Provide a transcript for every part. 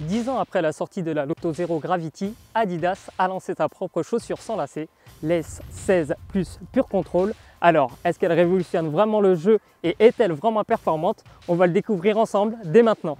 10 ans après la sortie de la Lotto Zero Gravity, Adidas a lancé sa propre chaussure sans lacets, l'S16 Plus Pure Control. Alors, est-ce qu'elle révolutionne vraiment le jeu et est-elle vraiment performante? On va le découvrir ensemble dès maintenant.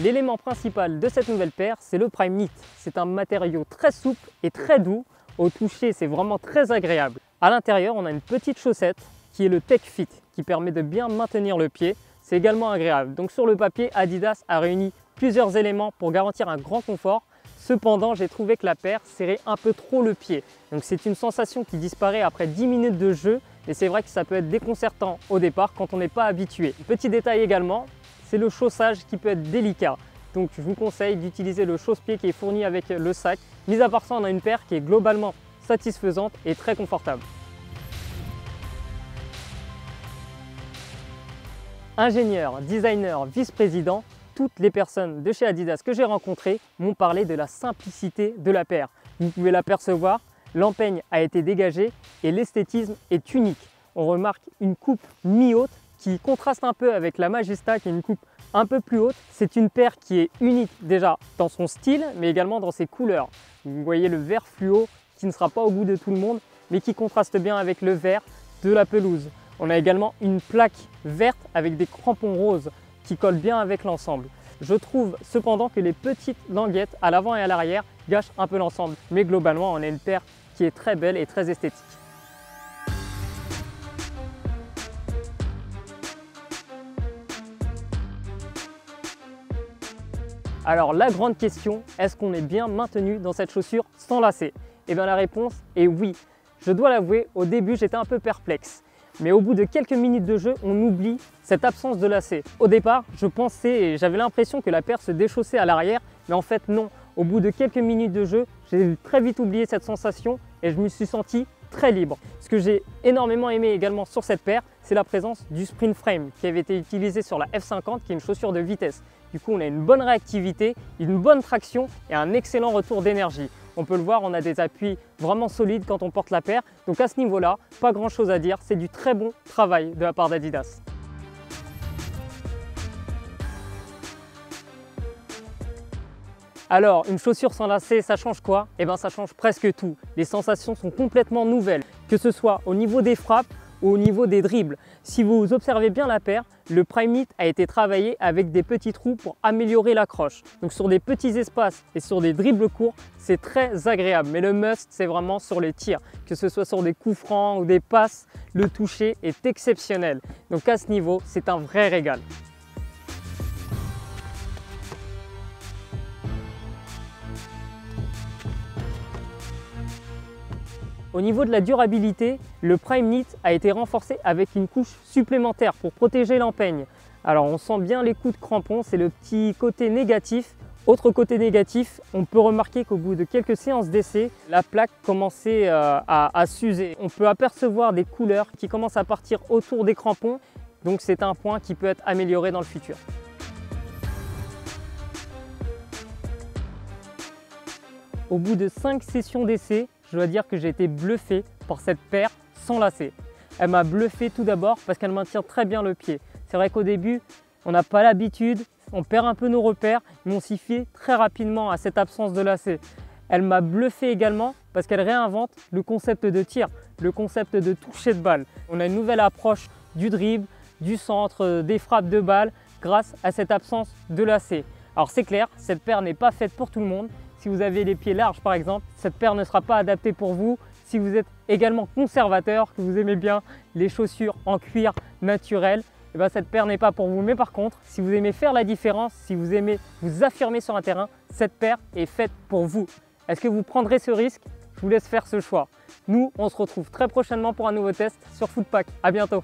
L'élément principal de cette nouvelle paire, c'est le Prime Knit. C'est un matériau très souple et très doux. Au toucher, c'est vraiment très agréable. À l'intérieur, on a une petite chaussette qui est le Tech Fit, qui permet de bien maintenir le pied. C'est également agréable. Donc sur le papier, Adidas a réuni plusieurs éléments pour garantir un grand confort. Cependant, j'ai trouvé que la paire serrait un peu trop le pied. Donc c'est une sensation qui disparaît après 10 minutes de jeu. Et c'est vrai que ça peut être déconcertant au départ quand on n'est pas habitué. Petit détail également, c'est le chaussage qui peut être délicat. Donc je vous conseille d'utiliser le chausse-pied qui est fourni avec le sac. Mis à part ça, on a une paire qui est globalement satisfaisante et très confortable. Ingénieur, designer, vice-président, toutes les personnes de chez Adidas que j'ai rencontrées m'ont parlé de la simplicité de la paire. Vous pouvez l'apercevoir, l'empeigne a été dégagée et l'esthétisme est unique. On remarque une coupe mi-haute qui contraste un peu avec la Magista qui est une coupe un peu plus haute. C'est une paire qui est unique déjà dans son style mais également dans ses couleurs. Vous voyez le vert fluo qui ne sera pas au goût de tout le monde mais qui contraste bien avec le vert de la pelouse. On a également une plaque verte avec des crampons roses qui collent bien avec l'ensemble. Je trouve cependant que les petites languettes à l'avant et à l'arrière gâchent un peu l'ensemble. Mais globalement, on a une paire qui est très belle et très esthétique. Alors la grande question, est-ce qu'on est bien maintenu dans cette chaussure sans lacets? Eh bien la réponse est oui. Je dois l'avouer, au début j'étais un peu perplexe. Mais au bout de quelques minutes de jeu, on oublie cette absence de lacets. Au départ, je pensais et j'avais l'impression que la paire se déchaussait à l'arrière, mais en fait non. Au bout de quelques minutes de jeu, j'ai très vite oublié cette sensation et je me suis senti très libre. Ce que j'ai énormément aimé également sur cette paire, c'est la présence du Sprint Frame qui avait été utilisé sur la F50, qui est une chaussure de vitesse. Du coup, on a une bonne réactivité, une bonne traction et un excellent retour d'énergie. On peut le voir, on a des appuis vraiment solides quand on porte la paire. Donc à ce niveau-là, pas grand chose à dire, c'est du très bon travail de la part d'Adidas. Alors, une chaussure sans lacets, ça change quoi? Eh bien, ça change presque tout. Les sensations sont complètement nouvelles, que ce soit au niveau des frappes ou au niveau des dribbles. Si vous observez bien la paire, le Prime Knit a été travaillé avec des petits trous pour améliorer l'accroche. Donc sur des petits espaces et sur des dribbles courts, c'est très agréable. Mais le must, c'est vraiment sur les tirs. Que ce soit sur des coups francs ou des passes, le toucher est exceptionnel. Donc à ce niveau, c'est un vrai régal. Au niveau de la durabilité, le Prime Knit a été renforcé avec une couche supplémentaire pour protéger l'empeigne. Alors on sent bien les coups de crampons, c'est le petit côté négatif. Autre côté négatif, on peut remarquer qu'au bout de quelques séances d'essai, la plaque commençait à s'user. On peut apercevoir des couleurs qui commencent à partir autour des crampons, donc c'est un point qui peut être amélioré dans le futur. Au bout de 5 sessions d'essai, je dois dire que j'ai été bluffé par cette paire sans lacets. Elle m'a bluffé tout d'abord parce qu'elle maintient très bien le pied. C'est vrai qu'au début, on n'a pas l'habitude, on perd un peu nos repères, mais on s'y fait très rapidement à cette absence de lacets. Elle m'a bluffé également parce qu'elle réinvente le concept de tir, le concept de toucher de balle. On a une nouvelle approche du dribble, du centre, des frappes de balle grâce à cette absence de lacets. Alors c'est clair, cette paire n'est pas faite pour tout le monde. Si vous avez les pieds larges par exemple, cette paire ne sera pas adaptée pour vous. Si vous êtes également conservateur, que vous aimez bien les chaussures en cuir naturel, eh bien cette paire n'est pas pour vous. Mais par contre, si vous aimez faire la différence, si vous aimez vous affirmer sur un terrain, cette paire est faite pour vous. Est-ce que vous prendrez ce risque? Je vous laisse faire ce choix. Nous, on se retrouve très prochainement pour un nouveau test sur Footpack. À bientôt.